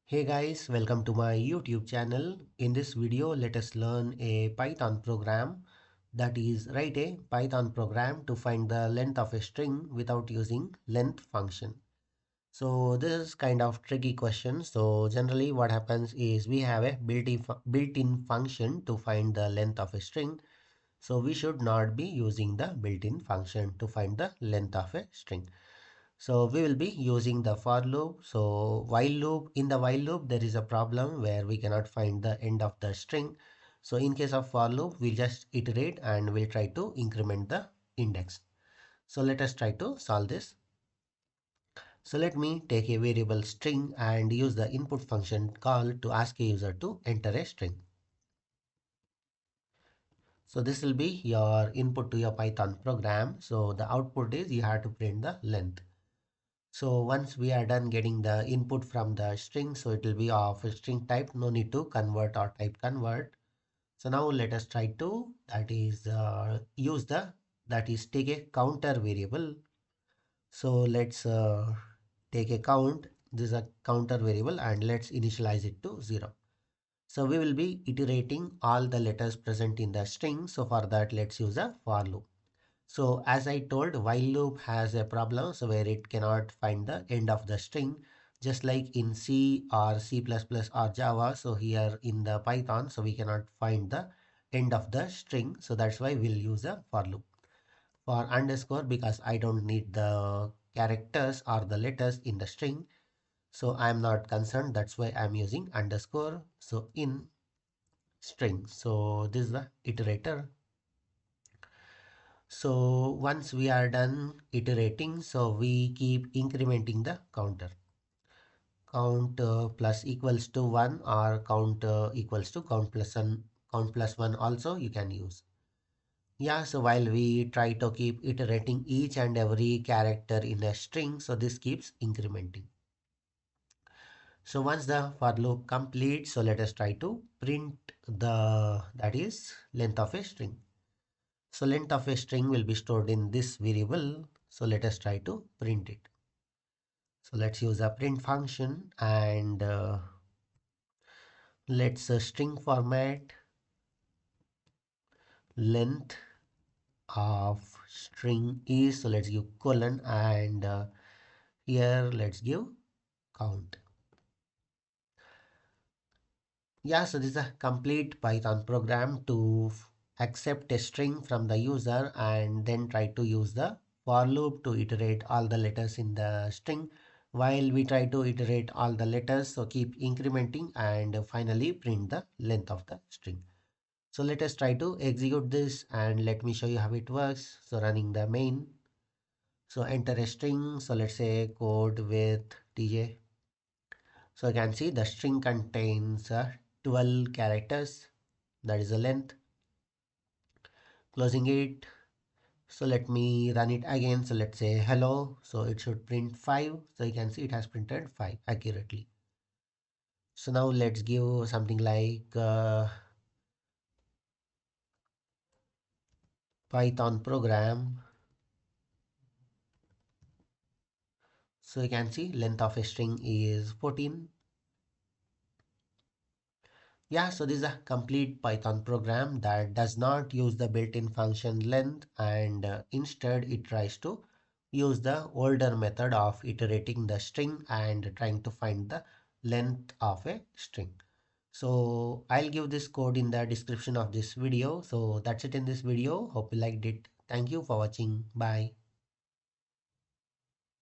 Hey guys, welcome to my YouTube channel. In this video, let us learn a Python program, that is write a Python program to find the length of a string without using length function. So this is kind of tricky question. So generally what happens is we have a built-in function to find the length of a string. So we should not be using the built-in function to find the length of a string. So we will be using the for loop. So while loop, in the while loop, there is a problem where we cannot find the end of the string. So in case of for loop, we'll just iterate and we'll try to increment the index. So let us try to solve this. So let me take a variable string and use the input function call to ask a user to enter a string. So this will be your input to your Python program. So the output is you have to print the length. So once we are done getting the input from the string, so it will be of a string type, no need to convert or type convert. So now let us try to use the that is take a counter variable. So let's take a count. This is a counter variable and let's initialize it to 0. So we will be iterating all the letters present in the string. So for that, let's use a for loop. So as I told, while loop has a problem, so where it cannot find the end of the string, just like in C or C++ or Java. So here in the Python, so we cannot find the end of the string. So that's why we'll use a for loop. For underscore, because I don't need the characters or the letters in the string. So I'm not concerned. That's why I'm using underscore. So in string. So this is the iterator. So once we are done iterating, so we keep incrementing the counter. Count plus equals to 1 or count equals to count plus 1 also you can use. Yeah, so while we try to keep iterating each and every character in a string, so this keeps incrementing. So once the for loop completes, so let us try to print that is length of a string. So length of a string will be stored in this variable. So let us try to print it. So let's use a print function and let's string format length of string is, so let's give colon and here let's give count. Yeah, so this is a complete Python program to accept a string from the user and then try to use the for loop to iterate all the letters in the string while we try to iterate all the letters. So keep incrementing and finally print the length of the string. So let us try to execute this and let me show you how it works. So running the main. So enter a string. So let's say code with TJ. So you can see the string contains 12 characters. That is the length. Closing it. So let me run it again. So let's say hello. So it should print 5. So you can see it has printed 5 accurately. So now let's give something like Python program. So you can see length of a string is 14. Yeah, so this is a complete Python program that does not use the built-in function length and instead it tries to use the older method of iterating the string and trying to find the length of a string. So I'll give this code in the description of this video. So that's it in this video. Hope you liked it. Thank you for watching. Bye.